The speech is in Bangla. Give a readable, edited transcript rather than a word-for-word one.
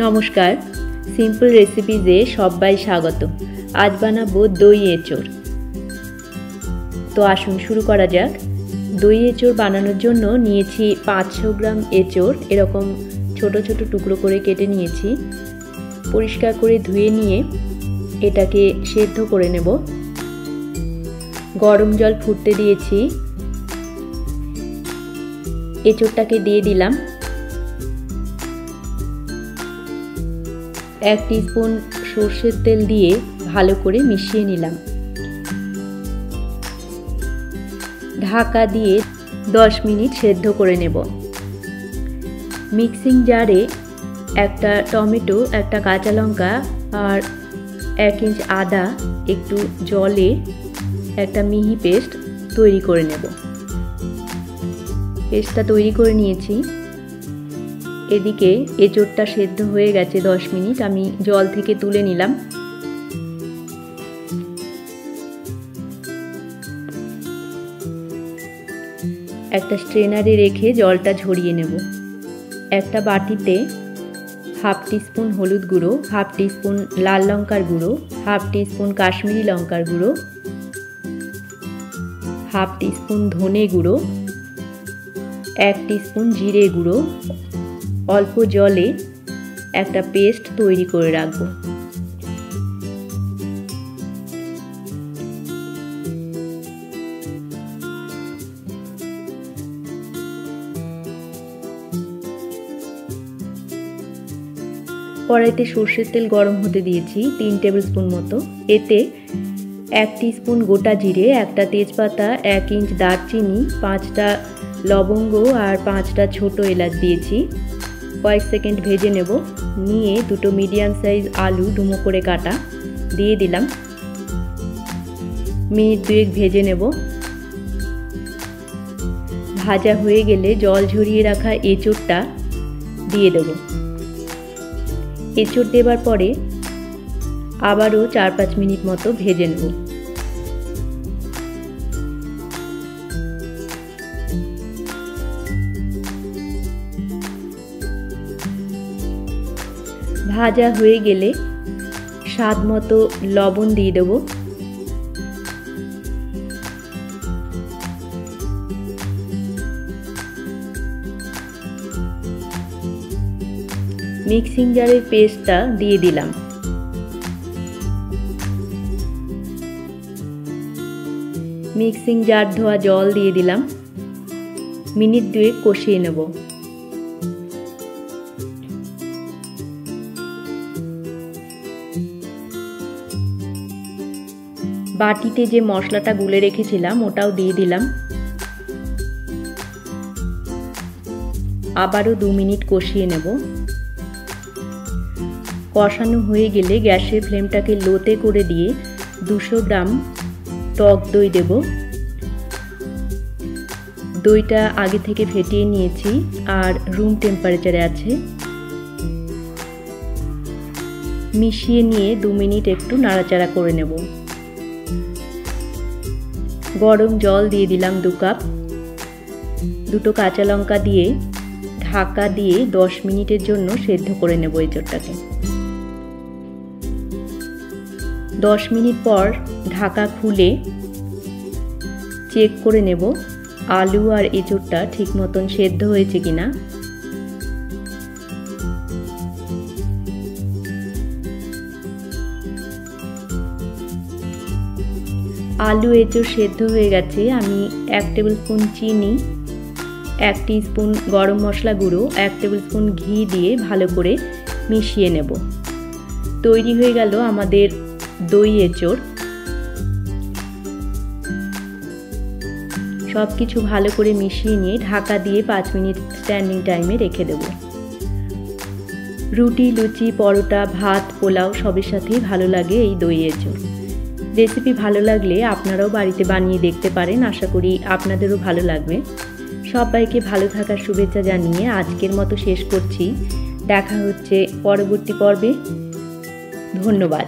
নমস্কার, সিম্পল রেসিপিজে সবাই স্বাগত। আজ বানাবো দই এঁচোড়। তো আসুন শুরু করা যাক। দই এঁচোড় বানানোর জন্য নিয়েছি 500 গ্রাম এঁচোড়। এরকম ছোট ছোট টুকরো করে কেটে নিয়েছি। পরিষ্কার করে ধুয়ে নিয়ে এটাকে সেদ্ধ করে নেব। গরম জল ফুটতে দিয়েছি, এঁচোড়টাকে দিয়ে দিলাম। 1 টিস্পুন সর্ষের তেল দিয়ে ভালো করে মিশিয়ে নিলাম। ঢাকা দিয়ে 10 মিনিট সেদ্ধ করে নেব। মিক্সিং জারে একটা টমেটো, একটা কাঁচা লঙ্কা আর 1 ইঞ্চ আদা একটু জলে একটা মিহি পেস্ট তৈরি করে নেব। পেস্টটা তৈরি করে নিয়েছি। এদিকে এঁচোড়টা সেদ্ধ হয়ে গেছে 10 মিনিট। আমি জল থেকে তুলে নিলাম। একটা স্ট্রেনারে রেখে জলটা ঝরিয়ে নেব। একটা বাটিতে 1/2 টিস্পুন হলুদ গুঁড়ো, 1/2 টিস্পুন লাল লঙ্কার গুঁড়ো, 1/2 টিস্পুন কাশ্মীরি লঙ্কার গুঁড়ো, 1/2 টিস্পুন ধনে গুঁড়ো, 1 টিস্পুন জিরে গুঁড়ো, অল্প জলে একটা পেস্ট তৈরি করে রাখবো। কড়াইতে সর্ষের তেল গরম হতে দিয়েছি 3 টেবিল স্পুন মতো। এতে 1 টিস্পুন গোটা জিরে, একটা তেজপাতা, 1 ইঞ্চ দারচিনি, 5টা লবঙ্গ আর 5টা ছোট এলাচ দিয়েছি। কয়েক সেকেন্ড ভেজে নেব। নিয়ে 2টো মিডিয়াম সাইজ আলু ডুমো করে কাটা দিয়ে দিলাম। মিনিট 2 ভেজে নেব। ভাজা হয়ে গেলে জল ঝরিয়ে রাখা এঁচোড়টা দিয়ে দেব। এঁচোড় দেবার পরে আবারও 4-5 মিনিট মতো ভেজে নেব। ভাজা হয়ে গেলে স্বাদ মতো লবণ দিয়ে দেব। মিক্সিং জারের পেস্টটা দিয়ে দিলাম। মিক্সিং জার ধোয়া জল দিয়ে দিলাম। মিনিট 2 কষিয়ে নেব। বাটিতে যে মশলাটা গুলে রেখেছিলাম ওটাও দিয়ে দিলাম। আবারও 2 মিনিট কষিয়ে নেব। কষানো হয়ে গেলে গ্যাসের ফ্লেমটাকে লোতে করে দিয়ে 200 গ্রাম টক দই দেব। দইটা আগে থেকে ফেটিয়ে নিয়েছি আর রুম টেম্পারেচারে আছে। মিশিয়ে নিয়ে 2 মিনিট একটু নাড়াচাড়া করে নেব। গরম জল দিয়ে দিলাম 2 কাপ। 2টো কাঁচা লঙ্কা দিয়ে ঢাকা দিয়ে 10 মিনিটের জন্য সেদ্ধ করে নেব এঁচোড়টাকে। 10 মিনিট পর ঢাকা খুলে চেক করে নেব আলু আর এঁচোড়টা ঠিক মতন সেদ্ধ হয়েছে কিনা। আলু এঁচোড় সেদ্ধ হয়ে গেছে। আমি 1 টেবিল স্পুন চিনি, 1 টিস্পুন গরম মশলা গুঁড়ো, 1 টেবিল স্পুন ঘি দিয়ে ভালো করে মিশিয়ে নেব। তৈরি হয়ে গেল আমাদের দই এঁচোড়। সব কিছু ভালো করে মিশিয়ে নিয়ে ঢাকা দিয়ে 5 মিনিট স্ট্যান্ডিং টাইমে রেখে দেব। রুটি, লুচি, পরোটা, ভাত, পোলাও সবের সাথেই ভালো লাগে এই দই এঁচোড়। রেসিপি ভালো লাগলে আপনারাও বাড়িতে বানিয়ে দেখতে পারেন। আশা করি আপনাদেরও ভালো লাগবে। সবাইকে ভালো থাকার শুভেচ্ছা জানিয়ে আজকের মতো শেষ করছি। দেখা হচ্ছে পরবর্তী পর্বে। ধন্যবাদ।